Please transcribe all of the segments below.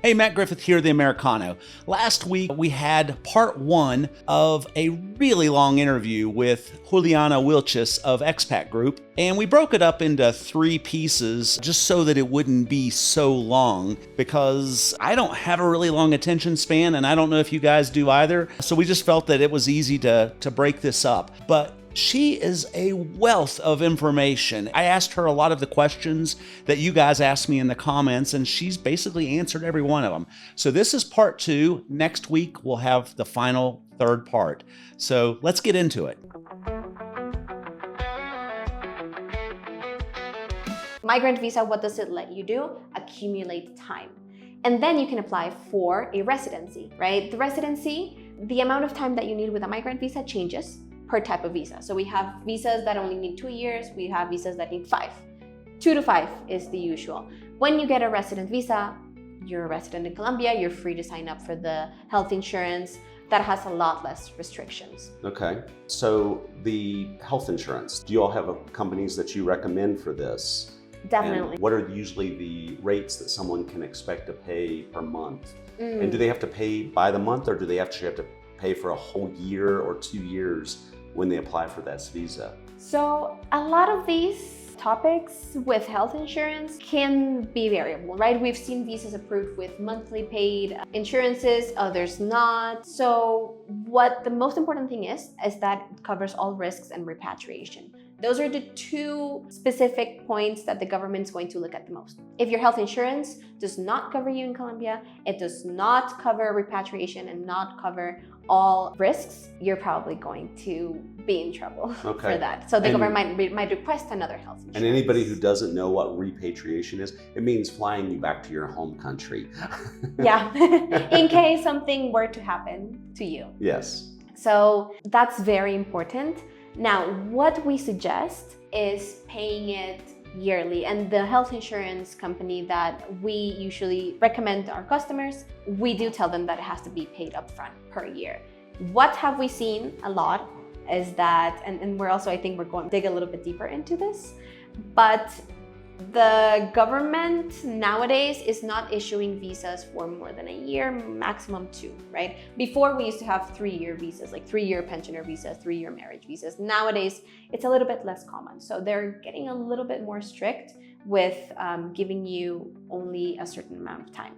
Hey, Matt Griffith here, the Americano. Last week, we had part one of a really long interview with Juliana Wilches of Expat Group, and we broke it up into 3 pieces just so that it wouldn't be so long, because I don't have a really long attention span, and I don't know if you guys do either, so we just felt that it was easy to break this up. But she is a wealth of information. I asked her a lot of the questions that you guys asked me in the comments, and she's basically answered every one of them. So this is part 2. Next week, we'll have the final 3rd part. So let's get into it. Migrant visa, what does it let you do? Accumulate time. And then you can apply for a residency, right? The residency, the amount of time that you need with a migrant visa changes per type of visa. So we have visas that only need 2 years. We have visas that need 5. 2 to 5 is the usual. When you get a resident visa, you're a resident in Colombia, you're free to sign up for the health insurance that has a lot less restrictions. Okay, so the health insurance, do you all have companies that you recommend for this? Definitely. And what are usually the rates that someone can expect to pay per month? And do they have to pay by the month, or do they actually have to pay for a whole year or 2 years when they apply for that visa? So a lot of these topics with health insurance can be variable, right? We've seen visas approved with monthly paid insurances, others not. So what the most important thing is that it covers all risks and repatriation. Those are the 2 specific points that the government's going to look at the most. If your health insurance does not cover you in Colombia, it does not cover repatriation and not cover all risks, you're probably going to be in trouble for that. So the government might request another health insurance. And anybody who doesn't know what repatriation is, it means flying you back to your home country. Yeah, in case something were to happen to you. Yes. So that's very important. Now, what we suggest is paying it yearly, and the health insurance company that we usually recommend to our customers, we do tell them that it has to be paid upfront per year. What have we seen a lot is that, and we're also, I think we're going to dig a little bit deeper into this, but the government nowadays is not issuing visas for more than a year, maximum 2, right? Before we used to have 3-year visas, like 3-year pensioner visas, 3-year marriage visas. Nowadays, it's a little bit less common. So they're getting a little bit more strict with giving you only a certain amount of time.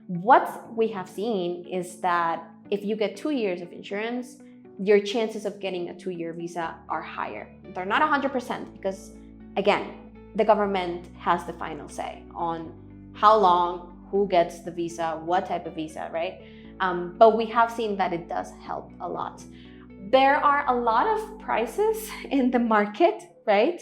What we have seen is that if you get 2 years of insurance, your chances of getting a 2-year visa are higher. They're not 100% because, again, the government has the final say on how long, who gets the visa, what type of visa, right? But we have seen that it does help a lot. There are a lot of prices in the market, right?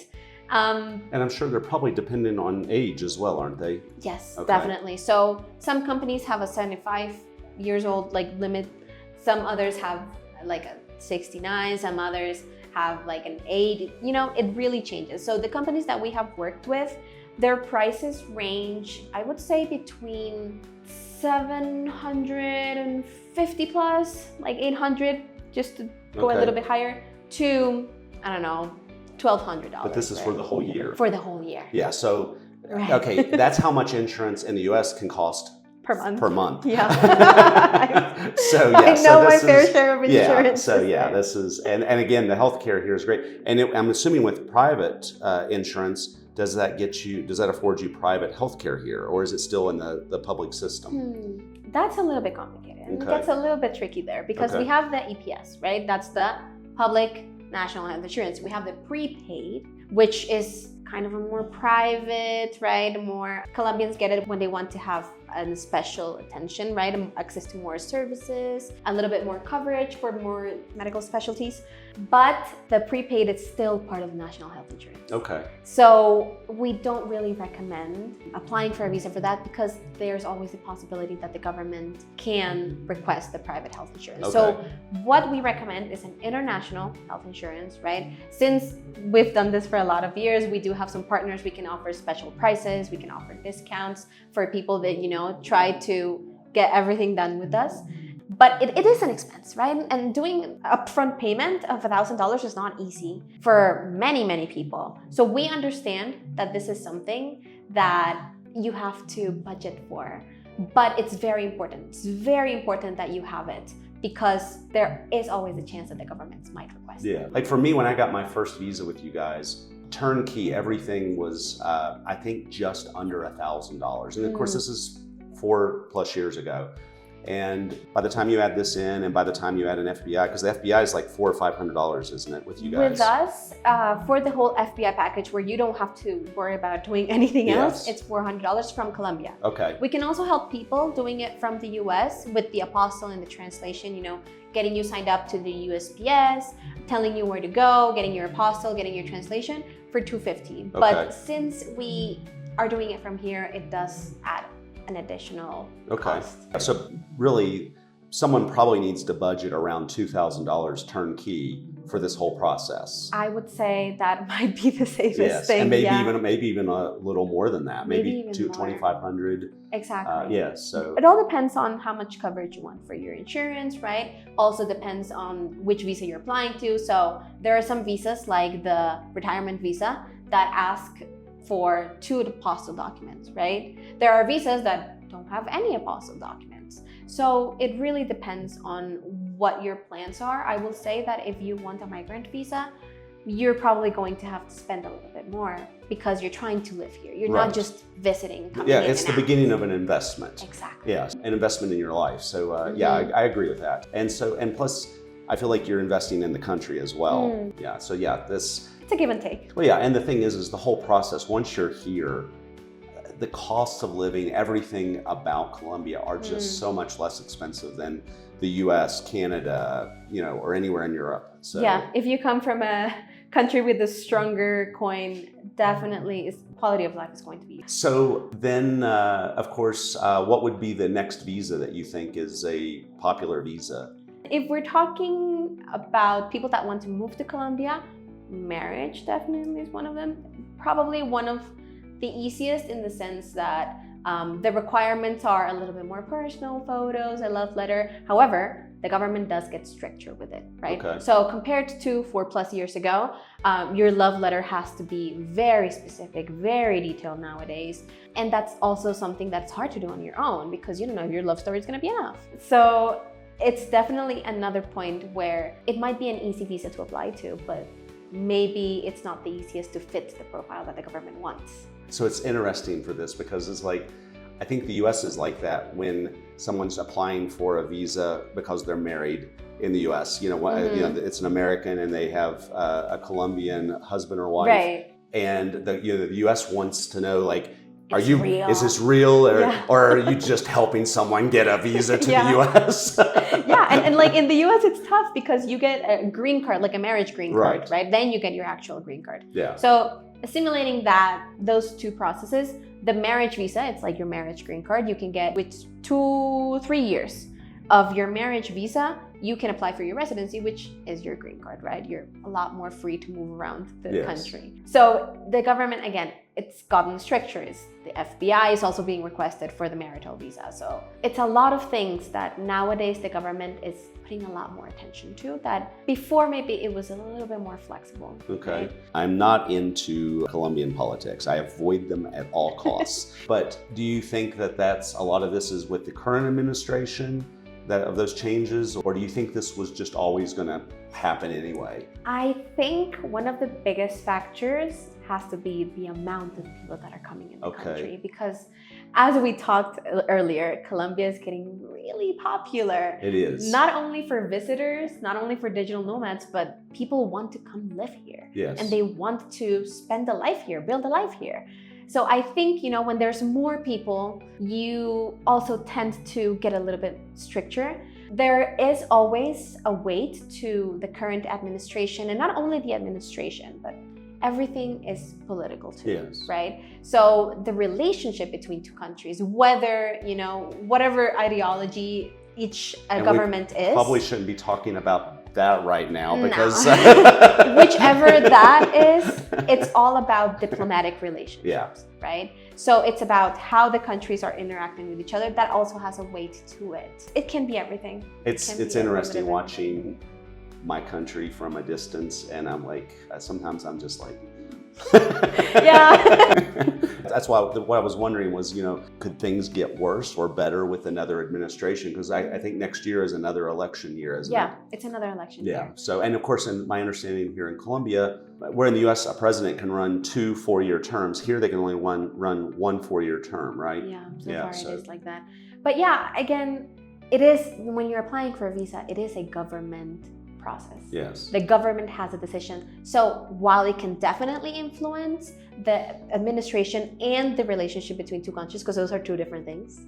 And I'm sure they're probably dependent on age as well, aren't they? Yes, definitely. So some companies have a 75 years old limit. Some others have like a 69, some others have like an 80, it really changes. So the companies that we have worked with, their prices range, I would say, between 750 plus, like 800, just to go a little bit higher, to, I don't know, $1,200. But this is for the whole year. For the whole year. Yeah, so, okay, that's how much insurance in the US can cost per month. Yeah. So yeah, I know my fair share of insurance. This is, and again, the healthcare here is great. And I'm assuming with private insurance, does that afford you private healthcare here, or is it still in the public system? That's a little bit complicated. It gets a little bit tricky there because we have the EPS, right? That's the public national health insurance. We have the prepaid, which is kind of a more private, right? More Colombians get it when they want to have a special attention, right? Access to more services, a little bit more coverage for more medical specialties. But the prepaid is still part of the national health insurance. Okay. So we don't really recommend applying for a visa for that because there's always the possibility that the government can request the private health insurance. So what we recommend is an international health insurance, right? Since we've done this for a lot of years, we do have some partners. We can offer special prices. We can offer discounts for people that, try to get everything done with us. But it is an expense, right? And doing upfront payment of $1,000 is not easy for many, many people. So we understand that this is something that you have to budget for. but it's very important. It's very important that you have it, because there is always a chance that the governments might request it. Yeah, like for me, when I got my first visa with you guys, turnkey, everything was, I think, just under $1,000. And of course, this is 4+ years ago. And by the time you add this in, and by the time you add an FBI, because the FBI is like $400 or $500, isn't it, with you guys? With us, for the whole FBI package, where you don't have to worry about doing anything else, it's $400 from Colombia. Okay. We can also help people doing it from the US with the apostle and the translation, you know, getting you signed up to the USPS, telling you where to go, getting your apostle, getting your translation for $250. But since we are doing it from here, it does add an additional cost. So really, someone probably needs to budget around $2,000 turnkey for this whole process. I would say that might be the safest thing. And maybe even a little more than that. Maybe $2,500. Exactly. So it all depends on how much coverage you want for your insurance, right? Also depends on which visa you're applying to. So there are some visas, like the retirement visa, that ask for 2 apostille documents, right? There are visas that don't have any apostille documents. So it really depends on what your plans are. I will say that if you want a migrant visa, you're probably going to have to spend a little bit more, because you're trying to live here. You're not just visiting. It's the beginning of an investment. Exactly. Yeah, an investment in your life. So I agree with that. And plus, I feel like you're investing in the country as well. Yeah. So it's a give and take. Well, yeah, and the thing is the whole process, once you're here, the cost of living, everything about Colombia are just so much less expensive than the US, Canada, or anywhere in Europe. So yeah, if you come from a country with a stronger coin, definitely quality of life is going to be. So then, of course, what would be the next visa that you think is a popular visa? If we're talking about people that want to move to Colombia, marriage definitely is one of them. Probably one of the easiest, in the sense that the requirements are a little bit more personal, photos, a love letter. However, the government does get stricter with it, right? Okay. So compared to 4+ years ago, your love letter has to be very specific, very detailed nowadays. And that's also something that's hard to do on your own, because you don't know if your love story is going to be enough. So it's definitely another point where it might be an easy visa to apply to, but maybe it's not the easiest to fit the profile that the government wants. So it's interesting for this, because it's like, I think the US is like that when someone's applying for a visa because they're married in the US. It's an American and they have a Colombian husband or wife. Right. And the US wants to know, like, Is this real, or are you just helping someone get a visa to the US? And like in the US, it's tough because you get a green card, like a marriage green card, right? Then you get your actual green card. Yeah. So assimilating those two processes, the marriage visa, it's like your marriage green card. You can get with 2-3 years of your marriage visa, you can apply for your residency, which is your green card, right? You're a lot more free to move around the country. So the government, again, it's gotten stricter. The FBI is also being requested for the marital visa. So it's a lot of things that nowadays the government is putting a lot more attention to, that before maybe it was a little bit more flexible. Okay. Right? I'm not into Colombian politics. I avoid them at all costs. But do you think that that's a lot of this is with the current administration, of those changes, or do you think this was just always going to happen anyway? I think one of the biggest factors has to be the amount of people that are coming in the country, because as we talked earlier, Colombia is getting really popular. It is. Not only for visitors, not only for digital nomads, but people want to come live here. Yes. And they want to spend a life here, build a life here. So I think, when there's more people, you also tend to get a little bit stricter. There is always a weight to the current administration, and not only the administration, but everything is political too, right? So the relationship between two countries, whether, whatever ideology each government is. Probably shouldn't be talking about that right now, because whichever that is, it's all about diplomatic relationships, right? So it's about how the countries are interacting with each other. That also has a weight to it. It can be everything. It's interesting watching my country from a distance, and I'm like, sometimes I'm just like, Yeah. That's why what I was wondering was, could things get worse or better with another administration? Because I think next year is another election year, isn't it? Yeah, it's another election Yeah. year. So, and of course, in my understanding here in Colombia, where in the U.S. a president can run 2 4-year terms, here they can only run 1 4-year term, right? Yeah, So far it is like that. But yeah, again, it is, when you're applying for a visa, it is a government process. Yes. The government has a decision. So while it can definitely influence the administration and the relationship between two countries, because those are two different things,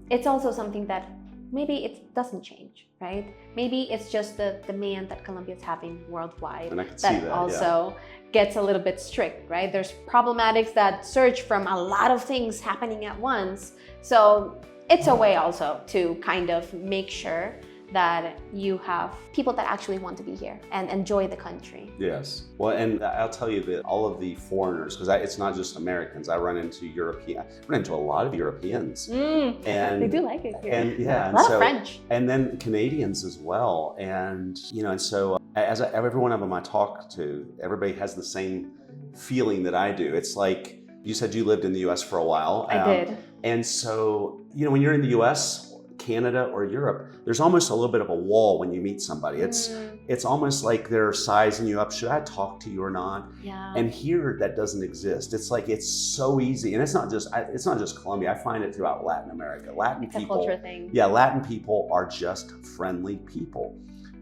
it's also something that maybe it doesn't change, right? Maybe it's just the demand that Colombia is having worldwide And I can see that also gets a little bit strict, right? There's problematics that surge from a lot of things happening at once. So it's a way also to kind of make sure that you have people that actually want to be here and enjoy the country. Yes. Well, and I'll tell you that all of the foreigners, because it's not just Americans, I run into a lot of Europeans. And they do like it here. And yeah, a lot of French. And then Canadians as well. And, and so every one of them I talk to, everybody has the same feeling that I do. It's like, you said you lived in the US for a while. I did. And so, when you're in the US, Canada or Europe, there's almost a little bit of a wall when you meet somebody. It's almost like they're sizing you up. Should I talk to you or not? Yeah. And here that doesn't exist. It's like it's so easy, and it's not just Colombia. I find it throughout Latin America. It's a culture thing. Yeah, Latin people are just friendly people,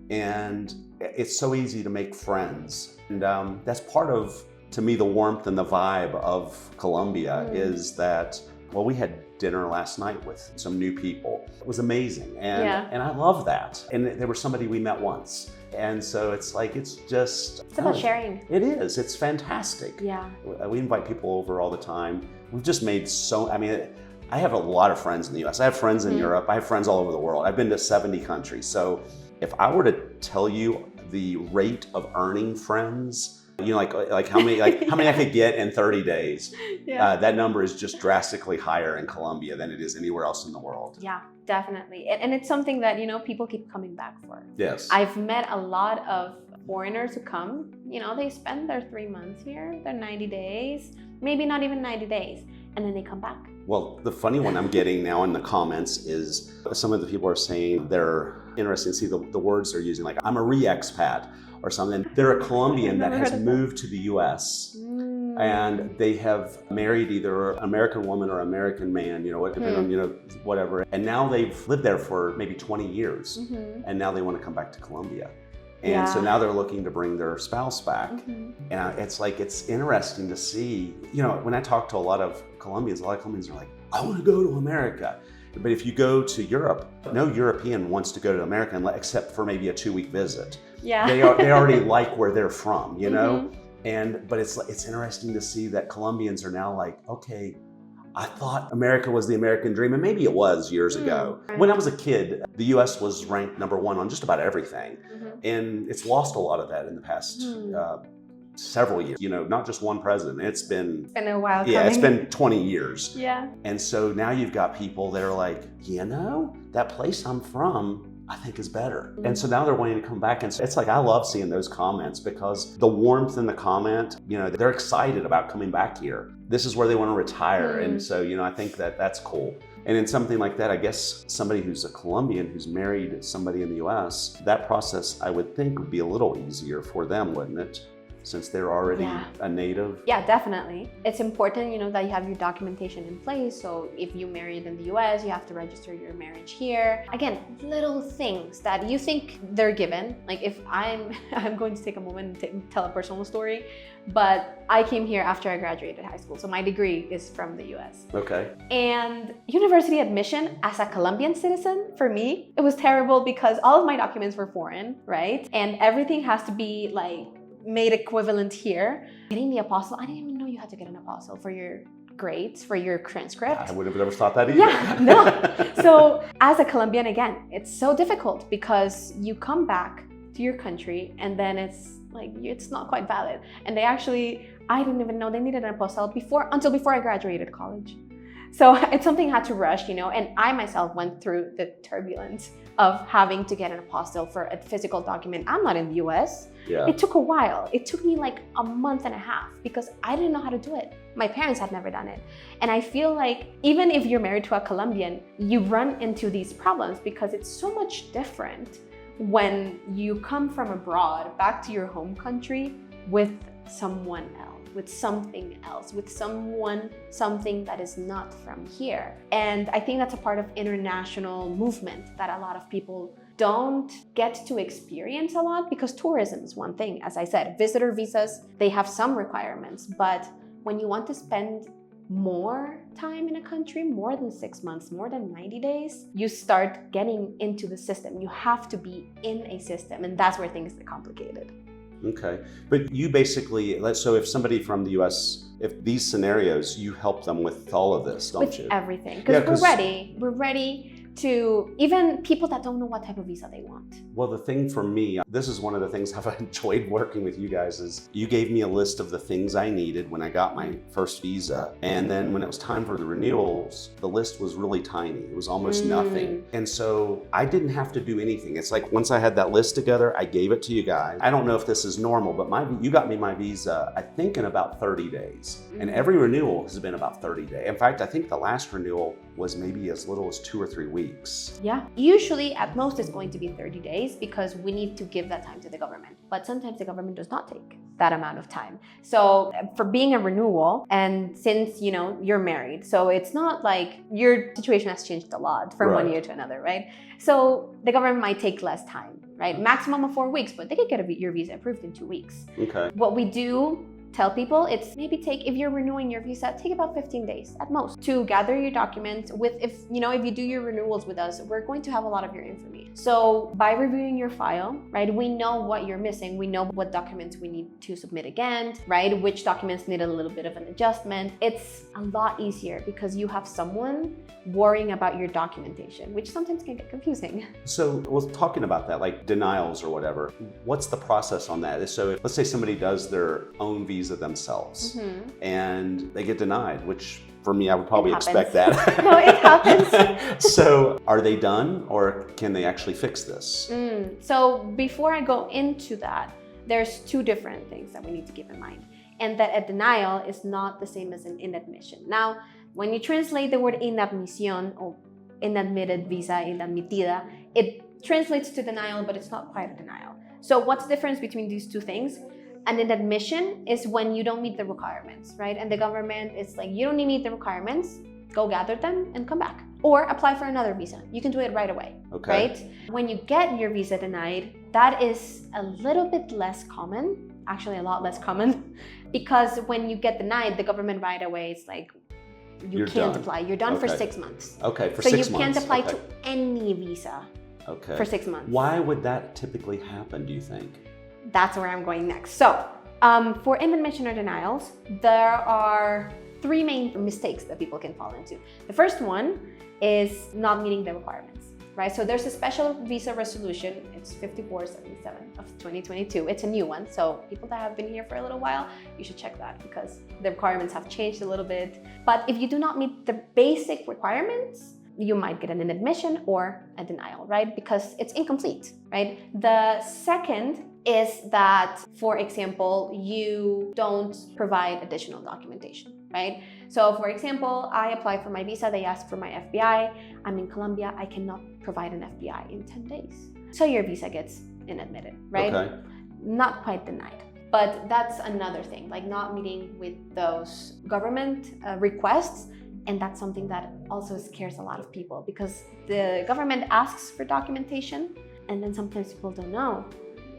and it's so easy to make friends. And that's part of, to me, the warmth and the vibe of Colombia is that. Well, we had dinner last night with some new people. It was amazing. And I love that. And there was somebody we met once. And so it's like, it's about sharing. It is. It's fantastic. Yeah. We invite people over all the time. We've just made I have a lot of friends in the US. I have friends in Europe. I have friends all over the world. I've been to 70 countries. So if I were to tell you the rate of earning friends, like how many I could get in 30 days. Yeah. That number is just drastically higher in Colombia than it is anywhere else in the world. Yeah, definitely. And it's something that, people keep coming back for. Yes. I've met a lot of foreigners who come, they spend their 3 months here, their 90 days, maybe not even 90 days, and then they come back. Well, the funny one I'm getting now in the comments is some of the people are saying they're interested to see the words they're using, like I'm a re-expat or something. They're a Colombian that has moved to the US and they have married either an American woman or American man, depending on, whatever. And now they've lived there for maybe 20 years and now they want to come back to Colombia. And so now they're looking to bring their spouse back. And it's interesting to see, when I talk to a lot of Colombians are like, I want to go to America. But if you go to Europe, no European wants to go to America except for maybe a 2-week visit. Yeah. They already like where they're from, but it's interesting to see that Colombians are now like, okay, I thought America was the American dream, and maybe it was years ago. When I was a kid, the US was ranked #1 on just about everything. And it's lost a lot of that in the past several years, not just one president. It's been a while. Yeah, it's been 20 years. Yeah. And so now you've got people that are like, that place I'm from, I think is better. And so now they're wanting to come back. And so it's like, I love seeing those comments because the warmth in the comment, they're excited about coming back here. This is where they want to retire. And so, I think that's cool. And in something like that, I guess somebody who's a Colombian who's married somebody in the US, that process I would think would be a little easier for them, wouldn't it? Since they're already a native? Yeah, definitely. It's important, that you have your documentation in place. So if you married in the US, you have to register your marriage here. Again, little things that you think they're given. Like if I'm going to take a moment and tell a personal story, but I came here after I graduated high school. So my degree is from the US. Okay. And university admission as a Colombian citizen, for me, it was terrible because all of my documents were foreign, right? And everything has to be like made equivalent here. Getting the apostille, I didn't even know you had to get an apostille for your grades, for your transcript. I would have never thought that either. Yeah, no. So as a Colombian, again, it's so difficult because you come back to your country and then it's like, it's not quite valid. And I didn't even know they needed an apostille until before I graduated college. So it's something I had to rush, and I myself went through the turbulence of having to get an apostille for a physical document. I'm not in the US. Yeah. It took a while. It took me like a month and a half because I didn't know how to do it. My parents had never done it. And I feel like even if you're married to a Colombian, you run into these problems because it's so much different when you come from abroad back to your home country with someone else, with something else, with something that is not from here. And I think that's a part of international movement that a lot of people don't get to experience a lot, because tourism is one thing. As I said, visitor visas, they have some requirements, but when you want to spend more time in a country, more than 6 months, more than 90 days, you start getting into the system. You have to be in a system, and that's where things get complicated. Okay. But you basically, so if somebody from the US, if these scenarios, you help them with all of this, don't you? With everything. Because we're ready to, even people that don't know what type of visa they want. Well, the thing for me, this is one of the things I've enjoyed working with you guys, is you gave me a list of the things I needed when I got my first visa. And then when it was time for the renewals, the list was really tiny. It was almost nothing. And so I didn't have to do anything. It's like once I had that list together, I gave it to you guys. I don't know if this is normal, but you got me my visa, I think in about 30 days. And every renewal has been about 30 days. In fact, I think the last renewal was maybe as little as 2 or 3 weeks. Yeah, usually at most it's going to be 30 days because we need to give that time to the government. But sometimes the government does not take that amount of time. So for being a renewal, and since you're married, so it's not like your situation has changed a lot from one year to another, right? So the government might take less time, right? Maximum of 4 weeks, but they could get your visa approved in 2 weeks. Okay. What we do tell people, it's maybe if you're renewing your visa, take about 15 days at most to gather your documents. If you do your renewals with us, we're going to have a lot of your information. So by reviewing your file, right, we know what you're missing. We know what documents we need to submit again, right? Which documents need a little bit of an adjustment. It's a lot easier because you have someone worrying about your documentation, which sometimes can get confusing. So talking about that, like denials or whatever, what's the process on that? So let's say somebody does their own visa themselves and they get denied, which for me, I would probably expect that. No, it happens. So are they done, or can they actually fix this? So before I go into that, there's 2 different things that we need to keep in mind. And that a denial is not the same as an inadmission. Now, when you translate the word inadmisión or inadmitted visa, inadmitida, it translates to denial, but it's not quite a denial. So what's the difference between these 2 things? An inadmission is when you don't meet the requirements, right? And the government is like, you don't meet the requirements, go gather them and come back. Or apply for another visa. You can do it right away, right? When you get your visa denied, that is a little bit less common, actually a lot less common, because when you get denied, the government right away is like, you can't apply. You're done for 6 months. Okay, for 6 months. months. So you can't apply to any visa for 6 months. Why would that typically happen, do you think? That's where I'm going next. So for inadmission or denials, there are 3 main mistakes that people can fall into. The first one is not meeting the requirements, right? So there's a special visa resolution. It's 5477 of 2022. It's a new one. So people that have been here for a little while, you should check that because the requirements have changed a little bit. But if you do not meet the basic requirements, you might get an inadmission or a denial, right? Because it's incomplete, right? The second is that, for example, you don't provide additional documentation, right? So for example, I applied for my visa, they asked for my FBI. I'm in Colombia, I cannot provide an FBI in 10 days. So your visa gets inadmitted, right? Okay. Not quite denied. But that's another thing, like not meeting with those government requests. And that's something that also scares a lot of people because the government asks for documentation and then sometimes people don't know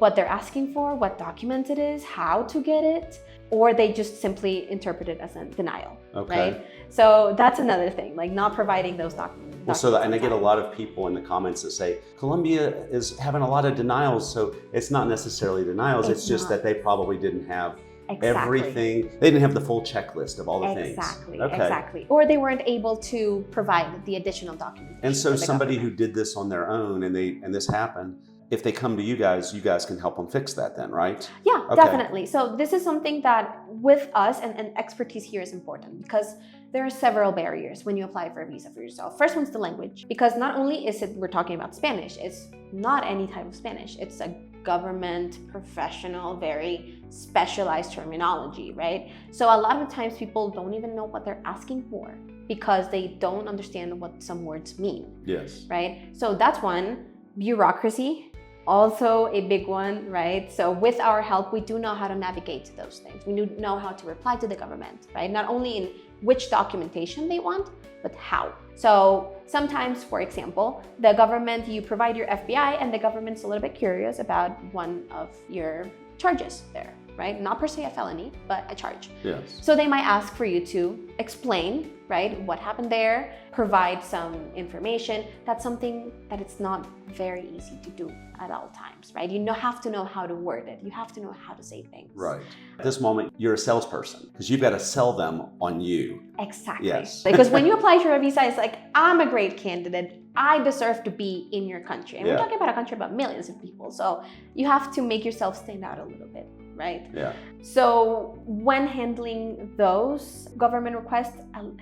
what they're asking for, what document it is, how to get it, or they just simply interpret it as a denial, right? So that's another thing, like not providing those documents. Well, and I get a lot of people in the comments that say, Colombia is having a lot of denials, so it's not necessarily denials, it's just that they probably didn't have everything. They didn't have the full checklist of all the things. Exactly. Or they weren't able to provide the additional documentation. And so somebody who did this on their own and this happened, if they come to you guys can help them fix that then, right? Yeah, definitely. So this is something that with us and expertise here is important because There are several barriers when you apply for a visa for yourself. First one's the language, because not only is it we're talking about Spanish, it's not any type of Spanish. It's a government, professional, very specialized terminology, right? So a lot of the times people don't even know what they're asking for because they don't understand what some words mean. Yes. Right? So that's one. Bureaucracy, also a big one, right? So with our help, we do know how to navigate to those things. We know how to reply to the government, right? Not only in which documentation they want, but how. So sometimes, for example, the government, you provide your FBI and the government's a little bit curious about one of your charges there, right? Not per se a felony, but a charge. Yes. So they might ask for you to explain, right, what happened there, provide some information. That's something that it's not very easy to do at all times, right? You have to know how to word it. You have to know how to say things. Right. At this moment, you're a salesperson because you've got to sell them on you. Exactly. Yes. Because when you apply for a visa, it's like, I'm a great candidate. I deserve to be in your country. And we're talking about a country about millions of people. So you have to make yourself stand out a little bit, right? Yeah. So when handling those government requests,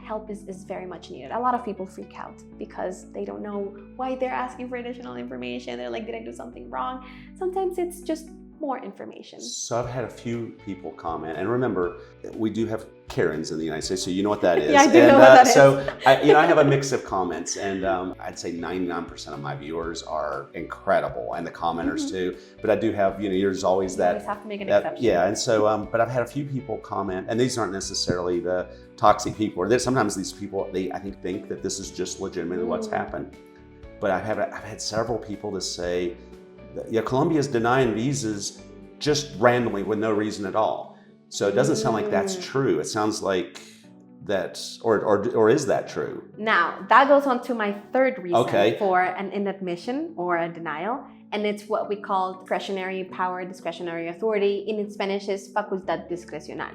help is very much needed. A lot of people freak out because they don't know why they're asking for additional information. They're like, did I do something wrong? Sometimes it's just more information. So I've had a few people comment, and remember, we do have Karens in the United States, so you know what that is. Yeah, I do know what that is. So I have a mix of comments, and I'd say 99% of my viewers are incredible, and the commenters too. But I do have, there's always that. You always have to make an exception. Yeah, and so, but I've had a few people comment, and these aren't necessarily the toxic people. Or sometimes these people, I think that this is just legitimately what's happened. But I've had several people to say, yeah, Colombia is denying visas just randomly with no reason at all. So it doesn't sound like that's true. It sounds like that's, or is that true? Now, that goes on to my third reason for an inadmission or a denial. And it's what we call discretionary power, discretionary authority. In Spanish is facultad discrecional,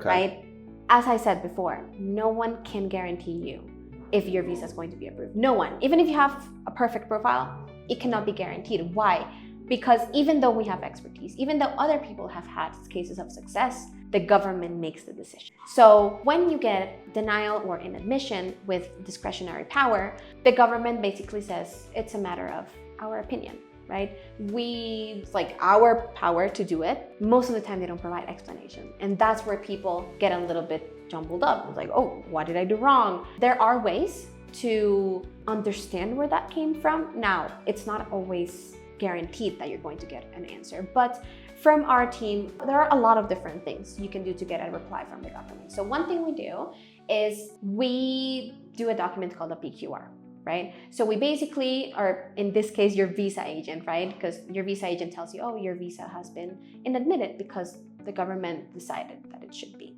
right? As I said before, no one can guarantee you if your visa is going to be approved. No one. Even if you have a perfect profile, it cannot be guaranteed. Why? Because even though we have expertise, even though other people have had cases of success, the government makes the decision. So when you get denial or inadmission with discretionary power, the government basically says it's a matter of our opinion, right? It's like our power to do it. Most of the time they don't provide explanation. And that's where people get a little bit jumbled up. It's like, oh, what did I do wrong? There are ways to understand where that came from. Now, it's not always guaranteed that you're going to get an answer, but from our team, there are a lot of different things you can do to get a reply from the government. So one thing we do is we do a document called a PQR, right? So we basically are, in this case, your visa agent, right? Because your visa agent tells you, oh, your visa has been inadmitted because the government decided that it should be.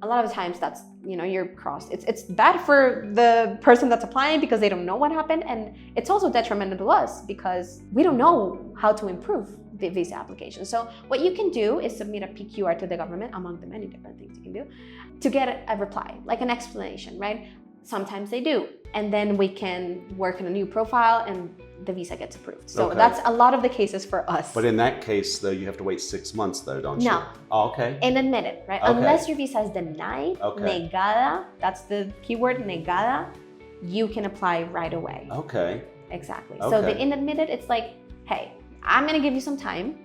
A lot of the times that's, you're crossed. It's bad for the person that's applying because they don't know what happened. And it's also detrimental to us because we don't know how to improve the visa application. So what you can do is submit a PQR to the government, among the many different things you can do, to get a reply, like an explanation, right? Sometimes they do. And then we can work on a new profile and the visa gets approved. So that's a lot of the cases for us. But in that case, though, you have to wait 6 months, though, don't you? No. Oh, okay. Inadmitted, right? Okay. Unless your visa is denied, negada, that's the keyword, negada, you can apply right away. Okay. Exactly. So the inadmitted, it's like, hey, I'm going to give you some time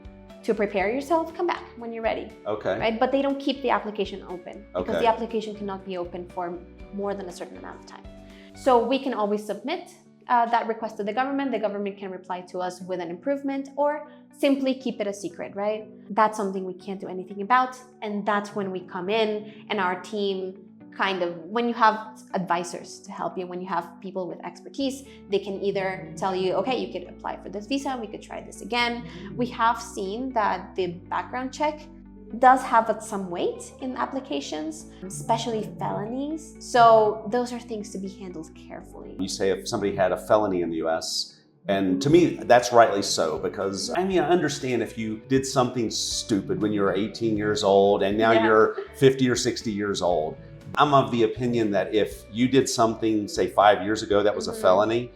to prepare yourself, come back when you're ready. Okay. Right? But they don't keep the application open because the application cannot be open for more than a certain amount of time. So we can always submit that request to the government. The government can reply to us with an improvement or simply keep it a secret, right? That's something we can't do anything about. And that's when we come in and our team when you have advisors to help you, when you have people with expertise, they can either tell you, okay, you could apply for this visa, we could try this again. We have seen that the background check does have some weight in applications, especially felonies. So those are things to be handled carefully. You say if somebody had a felony in the US, and to me, that's rightly so, because I understand if you did something stupid when you were 18 years old and now you're 50 or 60 years old. I'm of the opinion that if you did something, say 5 years ago, that was a felony,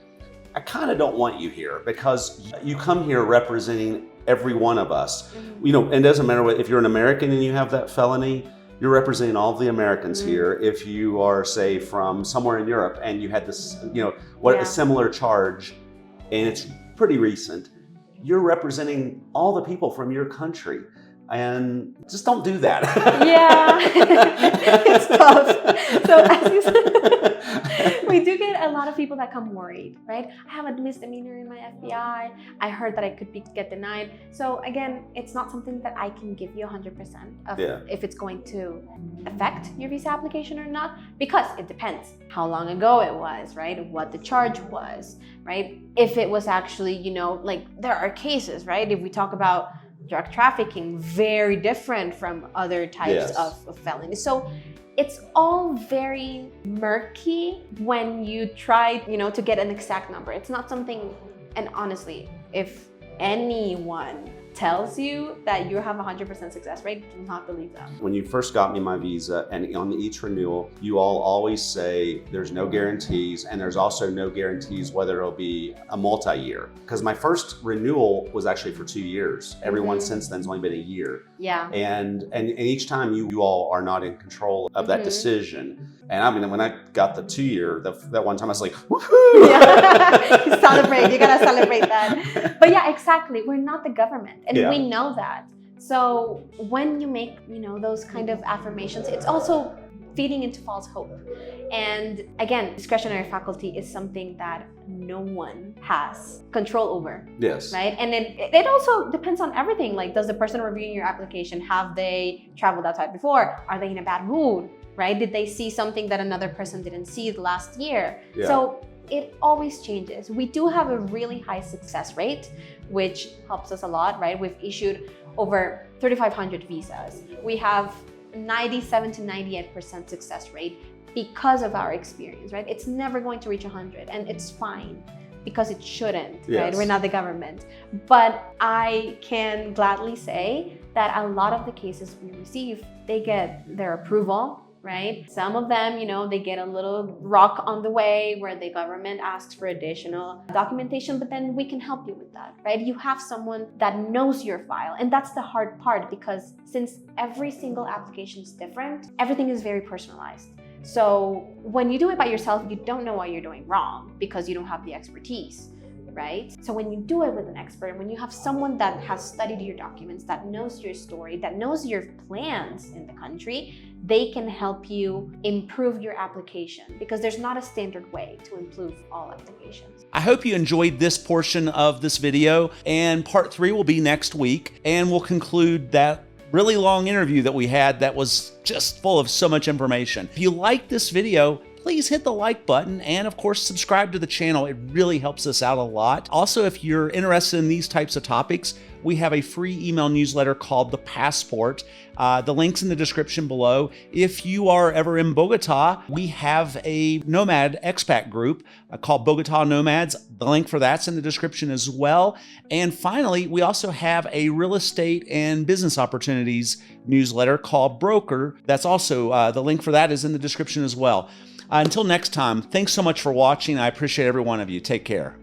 I kind of don't want you here because you come here representing every one of us. And it doesn't matter if you're an American and you have that felony, you're representing all of the Americans here. If you are, say, from somewhere in Europe and you had this, a similar charge, and it's pretty recent, you're representing all the people from your country. And just don't do that. Yeah, it's tough. So as you said, we do get a lot of people that come worried, right? I have a misdemeanor in my FBI. I heard that I could get denied. So again, it's not something that I can give you 100% of if it's going to affect your visa application or not, because it depends how long ago it was, right? What the charge was, right? If it was actually, like there are cases, right? If we talk about drug trafficking, very different from other types of felonies. So it's all very murky when you try, to get an exact number. It's not something, and honestly, if anyone tells you that you have 100% success rate, do not believe them. When you first got me my visa, and on each renewal, you all always say there's no guarantees, and there's also no guarantees whether it'll be a multi-year. Because my first renewal was actually for 2 years. Everyone since then has only been a year. Yeah. And each time you all are not in control of that decision. And I mean, when I got the 2 year, that one time I was like, woohoo! Yeah. Celebrate, you gotta celebrate that. But yeah, exactly. We're not the government, and we know that. So when you make, those kind of affirmations, it's also feeding into false hope. And again, discretionary faculty is something that no one has control over. Yes. Right? And it also depends on everything. Like, does the person reviewing your application, have they traveled outside before? Are they in a bad mood? Right? Did they see something that another person didn't see the last year? Yeah. So it always changes. We do have a really high success rate, which helps us a lot, right? We've issued over 3,500 visas. We have 97 to 98% success rate because of our experience, right? It's never going to reach 100, and it's fine because it shouldn't, right? We're not the government. But I can gladly say that a lot of the cases we receive, they get their approval, right? Some of them, they get a little rock on the way where the government asks for additional documentation, but then we can help you with that, right? You have someone that knows your file. And that's the hard part, because since every single application is different, everything is very personalized. So when you do it by yourself, you don't know what you're doing wrong because you don't have the expertise, right? So when you do it with an expert, when you have someone that has studied your documents, that knows your story, that knows your plans in the country, they can help you improve your application, because there's not a standard way to improve all applications. I hope you enjoyed this portion of this video, and part 3 will be next week, and we'll conclude that really long interview that we had that was just full of so much information. If you like this video, please hit the like button, and of course subscribe to the channel. It really helps us out a lot. Also, if you're interested in these types of topics, we have a free email newsletter called The Passport. The link's in the description below. If you are ever in Bogotá, we have a Nomad expat group called Bogotá Nomads. The link for that's in the description as well. And finally, we also have a real estate and business opportunities newsletter called Brokor. That's also, the link for that is in the description as well. Until next time, thanks so much for watching. I appreciate every one of you. Take care.